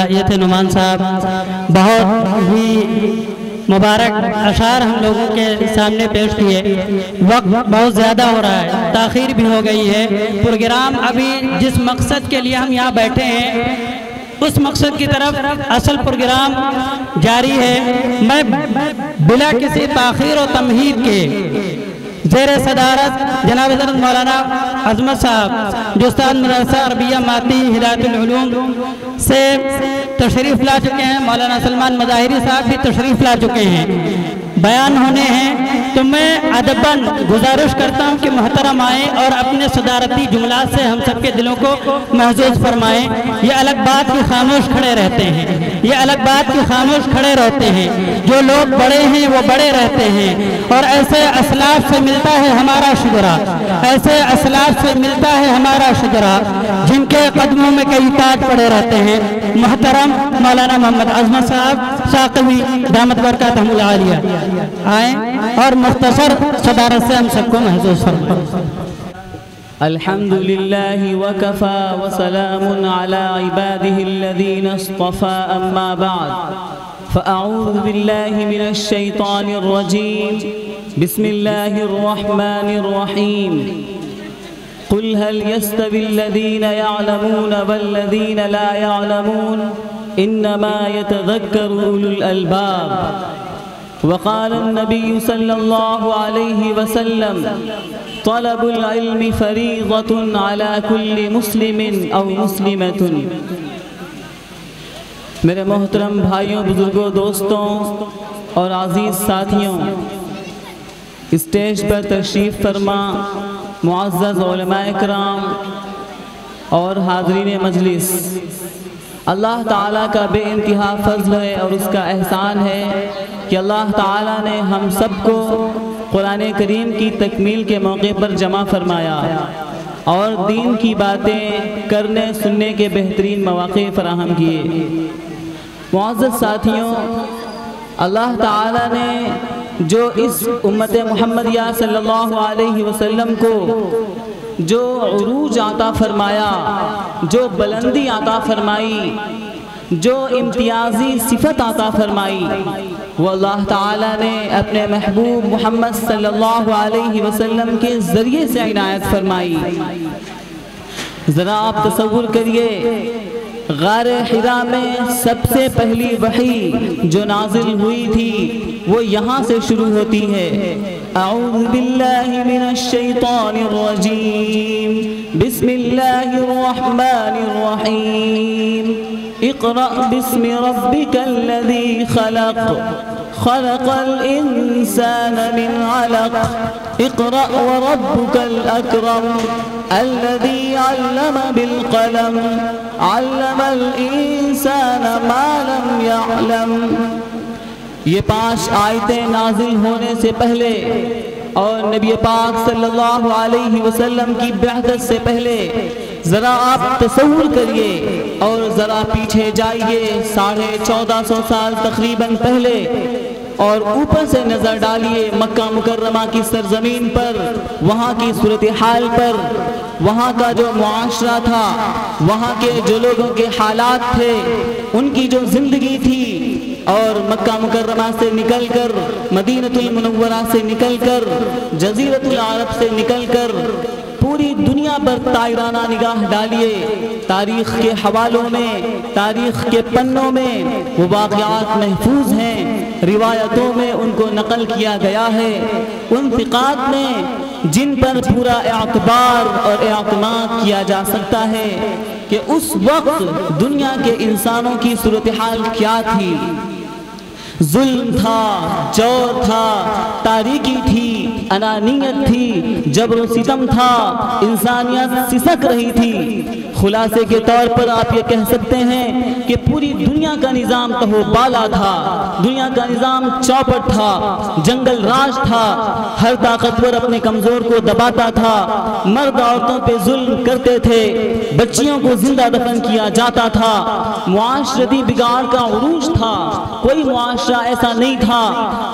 یہ تھے نعمان صاحب، بہت ہی مبارک اشعار ہم لوگوں کے سامنے پیش کیے۔ وقت بہت زیادہ ہو رہا ہے، تاخیر بھی ہو گئی ہے۔ پروگرام ابھی جس مقصد کے لیے ہم یہاں بیٹھے ہیں اس مقصد کی طرف اصل پروگرام جاری ہے۔ میں بلا کسی تاخیر و تمہید کے زیر صدارت جناب حضرت مولانا عظمت صاحب جو استاد مدرسہ عربیہ ماتی ہدایت العلوم سے تشریف لا چکے ہیں، مولانا سلمان مظاہری صاحب بھی تشریف لا چکے ہیں، بیان ہونے ہیں، تو میں ادباً گزارش کرتا ہوں کہ محترم آئیں اور اپنے صدارتی جملات سے ہم سب کے دلوں کو محظوظ فرمائیں۔ یہ الگ بات کی خاموش کھڑے رہتے ہیں، یہ الگ بات کی خاموش کھڑے رہتے ہیں، جو لوگ بڑے ہیں وہ بڑے رہتے ہیں، اور ایسے اسلاف سے ملتا ہے ہمارا شجرا، ایسے اسلاف سے ملتا ہے ہمارا شجرا جن کے قدموں میں کئی تاج پڑے رہتے ہیں۔ محترم مولانا محمد عظمت صاحب ساقوی دامت برکاتہم العالیہ آئیں اور مختصر صدارت سے ہم سب کو محظوظ فرمائیں۔ الحمد لله وكفى وسلام على عباده الذين اصطفى أما بعد فأعوذ بالله من الشيطان الرجيم بسم الله الرحمن الرحيم قل هل يستوي الذين يعلمون والذين لا يعلمون إنما يتذكر أولو الألباب وقال النبي صلى الله عليه وسلم طلب العلم فریضة على كل مسلم او مسلمة۔ میرے محترم بھائیوں، بزرگوں، دوستوں اور عزیز ساتھیوں، اسٹیج پر تشریف فرما معزز علماء کرام اور حاضرین مجلس، اللہ تعالیٰ کا بے انتہا فضل ہے اور اس کا احسان ہے کہ اللہ تعالیٰ نے ہم سب کو قرآن کریم کی تکمیل کے موقع پر جمع فرمایا اور دین کی باتیں کرنے سننے کے بہترین مواقع فراہم کیے۔ معزز ساتھیوں، اللہ تعالیٰ نے جو اس امت محمدیہ صلی اللہ علیہ وسلم کو جو عروج عطا فرمایا، جو بلندی عطا فرمائی، جو امتیازی صفت عطا فرمائی، وہ اللہ تعالیٰ نے اپنے محبوب محمد صلی اللہ علیہ وسلم کے ذریعے سے عنایت فرمائی۔ ذرا آپ تصور کریے، غار حرا میں سب سے پہلی وحی جو نازل ہوئی تھی وہ یہاں سے شروع ہوتی ہے۔ اعوذ باللہ من الشیطان الرجیم بسم اللہ الرحمن الرحیم اقرأ باسم ربک الذی خلق خلق الانسان من علق اقرأ وربک الاکرم الذي علم بالقلم علم الانسان ما لم يعلم۔ یہ 5 آیتیں نازل ہونے سے پہلے اور نبی پاک صلی اللہ علیہ وسلم کی بعثت سے پہلے ذرا آپ تصور کریے اور ذرا پیچھے جائیے 1450 سال تقریباً پہلے، اور اوپر سے نظر ڈالیے مکہ مکرمہ کی سرزمین پر، وہاں کی صورتحال پر، وہاں کا جو معاشرہ تھا، وہاں کے جو لوگوں کے حالات تھے، ان کی جو زندگی تھی، اور مکہ مکرمہ سے نکل کر، مدینہ المنورہ سے نکل کر، جزیرۃ العرب سے نکل کر پوری دنیا پر طائرانہ نگاہ ڈالیے، تاریخ کے حوالوں میں، تاریخ کے پنوں میں وہ واقعات محفوظ ہیں، روایتوں میں ان کو نقل کیا گیا ہے، ان ثقات میں جن پر پورا اعتبار اور اعتماد کیا جا سکتا ہے کہ اس وقت دنیا کے انسانوں کی صورتحال کیا تھی۔ ظلم تھا، جور تھا، تاریکی تھی، انانیت تھی، جبر و ستم تھا، انسانیت سسک رہی تھی۔ خلاصے کے طور پر آپ یہ کہہ سکتے ہیں کہ پوری دنیا کا نظام تہو بالا تھا، دنیا کا نظام چوپٹ تھا، جنگل راج تھا، ہر طاقتور اپنے کمزور کو دباتا تھا، مرد عورتوں پہ ظلم کرتے تھے، بچیوں کو زندہ دفن کیا جاتا تھا، معاشرتی بگاڑ کا عروج تھا، کوئی معاشرہ ایسا نہیں تھا،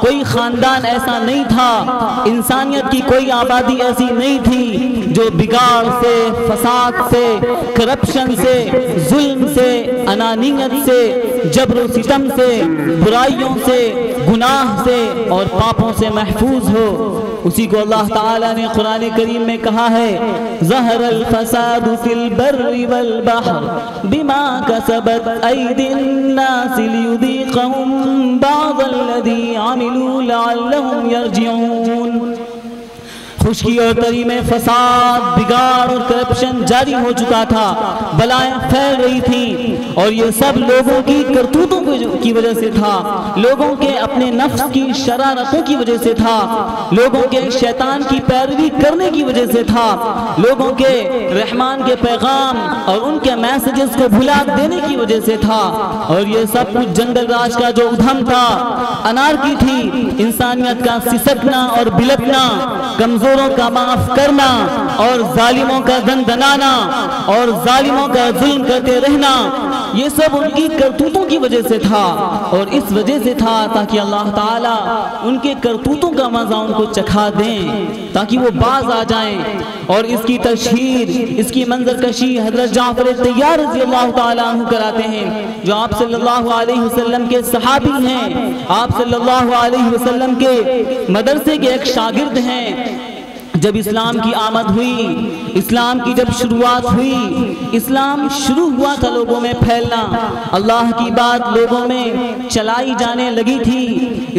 کوئی خاندان ایسا نہیں تھا، انسانیت کی کوئی آبادی ایسی نہیں تھی جو بگاڑ سے، فساد سے، کرپشن سے، ظلم سے، انانیت سے، جبر و ستم سے، برائیوں سے، گناہ سے اور پاپوں سے محفوظ ہو۔ اسی کو اللہ تعالیٰ نے قرآن کریم میں کہا ہے ظہر الفساد فی البر والبحر بما کسبت ایدی الناس لیذیقہم بعض الذی عملوا لعلہم یرجعون۔ خشکی اور تری میں فساد، بگاڑ اور کرپشن جاری ہو چکا تھا، بلائیں پھیل رہی تھیں، اور یہ سب لوگوں کی کرتوتوں کی وجہ سے تھا، لوگوں کے اپنے نفس کی شرارتوں کی وجہ سے تھا، لوگوں کے شیطان کی پیروی کرنے کی وجہ سے تھا، لوگوں کے رحمان کے پیغام اور ان کے میسیجز کو بھلا دینے کی وجہ سے تھا، اور یہ سب کچھ جنگل راج کا جو ادھم تھا، انارکی تھی، انسانیت کا سسکنا اور بلکنا، کمزوروں کا معاف کرنا اور ظالموں کا دندنانا اور ظالموں کا ظلم کرتے رہنا، یہ سب ان کی کرتوتوں کی وجہ سے تھا، اور اس وجہ سے تھا تاکہ اللہ تعالیٰ ان کے کرتوتوں کا مزہ ان کو چکھا دیں، تاکہ وہ باز آ جائیں۔ اور اس کی تشہیر، اس کی منظر کشی حضرت جعفر طیار رضی اللہ تعالیٰ عنہ کراتے ہیں، جو آپ صلی اللہ علیہ وسلم کے صحابی ہیں، آپ صلی اللہ علیہ وسلم کے مدرسے کے ایک شاگرد ہیں۔ جب اسلام کی آمد ہوئی، اسلام کی جب شروعات ہوئی، اسلام شروع ہوا تھا لوگوں میں پھیلنا، اللہ کی بات لوگوں میں چلائی جانے لگی تھی،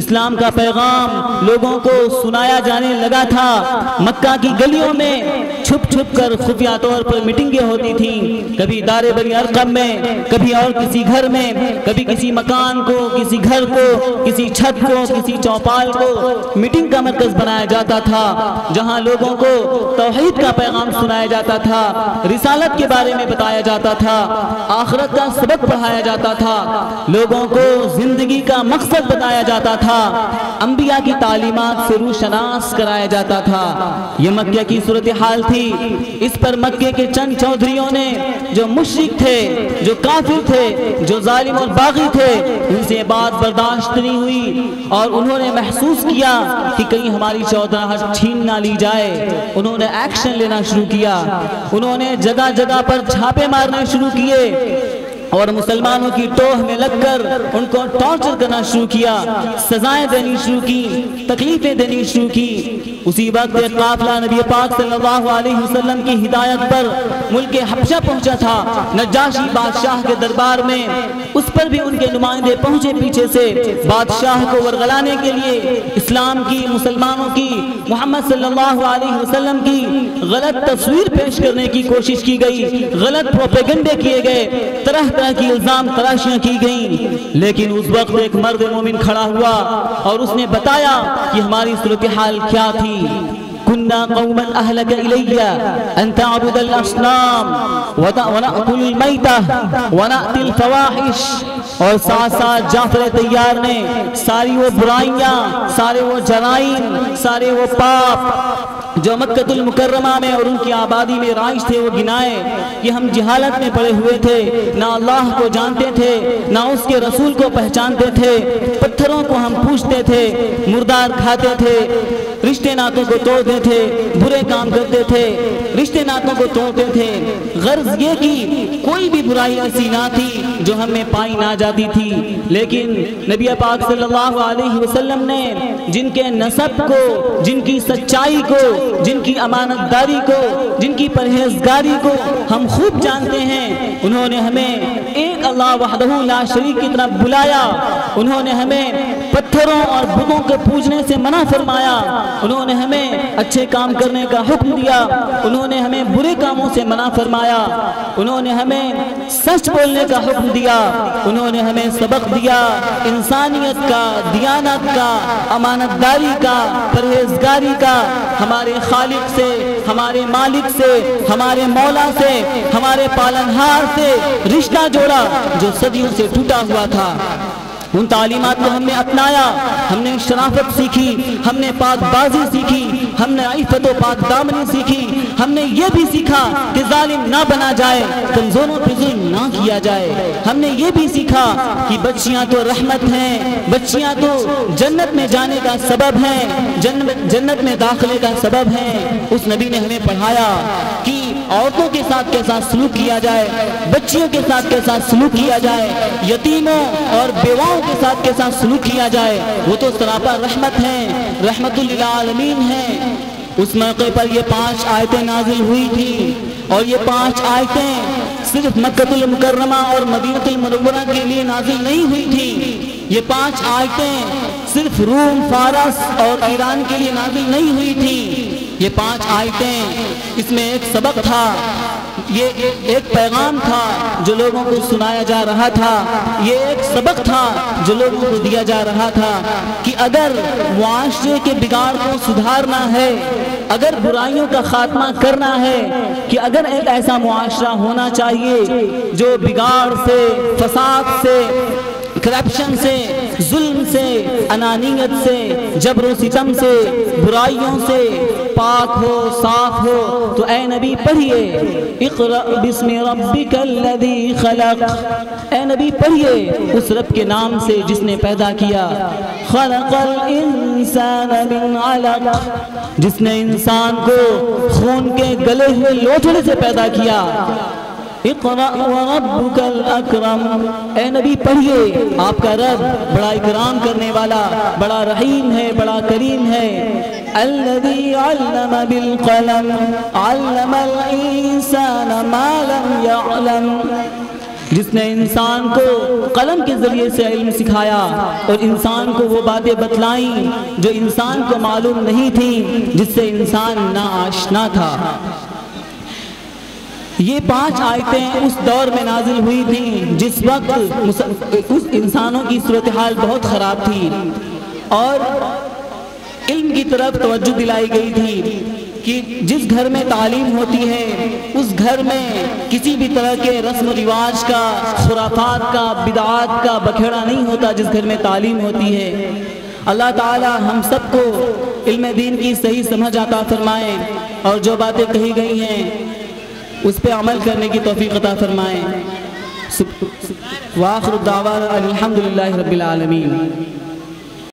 اسلام کا پیغام لوگوں کو سنایا جانے لگا تھا، مکہ کی گلیوں میں چھپ چھپ کر خفیہ طور پر میٹنگیں ہوتی تھیں، کبھی دار بنی ارقم میں، کبھی اور کسی گھر میں، کبھی کسی مکان کو، کسی گھر کو، کسی چھت کو، کسی چوپال کو میٹنگ کا مرکز بنایا جاتا تھا، جہاں لوگوں کو توحید کا پیغام سنایا جاتا تھا، رسالت کے بارے میں بتایا جاتا تھا، آخرت کا سبق پڑھایا جاتا تھا، لوگوں کو زندگی کا مقصد بتایا جاتا تھا، انبیاء کی تعلیمات سے روشناس کرایا جاتا تھا۔ یہ مکہ کی صورتحال تھی۔ اس پر مکے کے چند چودھریوں نے، جو مشرک تھے، جو کافر تھے، جو ظالم اور باغی تھے، ان سے بات برداشت نہیں ہوئی، اور انہوں نے محسوس کیا کہ کہیں ہماری چودراہٹ چھین نہ لی جائے۔ انہوں نے ایکشن لینا شروع کیا، انہوں نے جگہ جگہ پر چھاپے مارنے شروع کیے، اور مسلمانوں کی ٹوہ میں لگ کر ان کو ٹارچر کرنا شروع کیا، سزائیں دینی شروع کی، تکلیفیں دینی شروع کی۔ اسی وقت ایک قافلہ نبی پاک صلی اللہ علیہ وسلم کی ہدایت پر ملک حبشہ پہنچا تھا، نجاشی بادشاہ کے دربار میں، اس پر بھی ان کے نمائندے پہنچے پیچھے سے، بادشاہ کو ورغلانے کے لیے، اسلام کی، مسلمانوں کی، محمد صلی اللہ علیہ وسلم کی غلط تصویر پیش کرنے کی کوشش کی گئی، غلط پروپیگنڈے کیے گئے، طرح طرح کی الزام تراشیاں کی گئیں، لیکن اس وقت ایک مرد مومن کھڑا ہوا اور اس نے بتایا کہ ہماری صورتحال کیا تھی۔ كنا قوما أهلك إلي أن تعبد الأصنام ونأكل الميتة ونأتي الفواحش۔ اور ساتھ ساتھ جعفر طیار نے ساری وہ برائیاں، سارے وہ جرائم، سارے وہ پاپ جو مکہ المکرمہ میں اور ان کی آبادی میں رائج تھے وہ گنائے کہ ہم جہالت میں پڑے ہوئے تھے، نہ اللہ کو جانتے تھے، نہ اس کے رسول کو پہچانتے تھے، پتھروں کو ہم پوجتے تھے، مردار کھاتے تھے، رشتے ناتوں کو توڑتے تھے، برے کام کرتے تھے، رشتے ناتوں کو توڑتے تھے۔ غرض یہ کہ کوئی بھی برائی ایسی نہ تھی جو ہم میں پائی نہ جاتی تھی، لیکن نبی پاک صلی اللہ علیہ وسلم نے جن کے نسب کو، جن کی سچائی کو، جن کی امانت داری کو، جن کی پرہیزگاری کو ہم خوب جانتے ہیں، انہوں نے ہمیں ایک اللہ وحدہ لا شریک کی طرف بلایا، انہوں نے ہمیں پتھروں اور بتوں کے پوجنے سے منع فرمایا، انہوں نے ہمیں اچھے کام کرنے کا حکم دیا، انہوں نے ہمیں برے کاموں سے منع فرمایا، انہوں نے ہمیں سچ بولنے کا حکم دیا، انہوں نے ہمیں سبق دیا انسانیت کا، دیانت کا، امانت داری کا، پرہیزگاری کا، ہمارے خالق سے، ہمارے مالک سے، ہمارے مولا سے، ہمارے پالنہار سے رشتہ جوڑا جو صدیوں سے ٹوٹا ہوا تھا۔ ان تعلیمات کو ہم نے اپنایا، ہم نے شرافت سیکھی، ہم نے پاک بازی سیکھی، ہم نے عفت و پاک دامنی سیکھی، ہم نے یہ بھی سیکھا کہ ظالم نہ بنا جائے، کمزوروں پہ ظلم نہ کیا جائے، ہم نے یہ بھی سیکھا کہ بچیاں تو رحمت ہیں، بچیاں تو جنت میں جانے کا سبب ہیں، جنت میں داخلے کا سبب ہیں۔ اس نبی نے ہمیں پڑھایا کہ عورتوں کے ساتھ کیسا سلوک کیا جائے، بچیوں کے ساتھ کیسا سلوک کیا جائے، یتیموں اور بیواؤں کے ساتھ کیسا سلوک کیا جائے۔ وہ تو سراپا رحمت ہیں، رحمت للعالمین ہیں۔ اس موقع پر یہ 5 آیتیں نازل ہوئی تھیں، اور یہ 5 آیتیں صرف مکہ المکرمہ اور مدینہ المنورہ کے لیے نازل نہیں ہوئی تھیں، یہ 5 آیتیں صرف روم، فارس اور ایران کے لیے نازل نہیں ہوئی تھیں۔ یہ 5 آیتیں، اس میں ایک سبق تھا، یہ ایک پیغام تھا جو لوگوں کو سنایا جا رہا تھا، یہ ایک سبق تھا جو لوگوں کو دیا جا رہا تھا کہ اگر معاشرے کے بگاڑ کو سدھارنا ہے، اگر برائیوں کا خاتمہ کرنا ہے، کہ اگر ایک ایسا معاشرہ ہونا چاہیے جو بگاڑ سے، فساد سے، کرپشن سے، ظلم سے، انانیت سے، جبر و ستم سے، برائیوں سے پاک ہو، صاف ہو، تو اے نبی پڑھیے اقرأ بسم ربک الذی خلق، اے نبی پڑھیے اس رب کے نام سے جس نے پیدا کیا، خلق الانسان من علق، جس نے انسان کو خون کے گلے ہوئے لوتھڑے سے پیدا کیا، اقرأ وربک الاکرم، اے نبی پڑھیے آپ کا رب بڑا اکرام کرنے والا، بڑا رحیم ہے، بڑا کریم ہے، الذی علم بالقلم علم الانسان ما لم یعلم، جس نے انسان کو قلم کے ذریعے سے علم سکھایا اور انسان کو وہ باتیں بتلائیں جو انسان کو معلوم نہیں تھیں، جس سے انسان ناآشنا تھا۔ یہ 5 آیتیں اس دور میں نازل ہوئی تھیں جس وقت اس انسانوں کی صورتحال بہت خراب تھی، اور علم کی طرف توجہ دلائی گئی تھی کہ جس گھر میں تعلیم ہوتی ہے اس گھر میں کسی بھی طرح کے رسم و رواج کا، خرافات کا، بدعات کا بکھیڑا نہیں ہوتا جس گھر میں تعلیم ہوتی ہے۔ اللہ تعالی ہم سب کو علم دین کی صحیح سمجھ عطا فرمائے، اور جو باتیں کہی گئی ہیں اس پہ عمل کرنے کی توفیق عطا فرمائے۔ وآخر الدعوانا الحمدللہ رب العالمین۔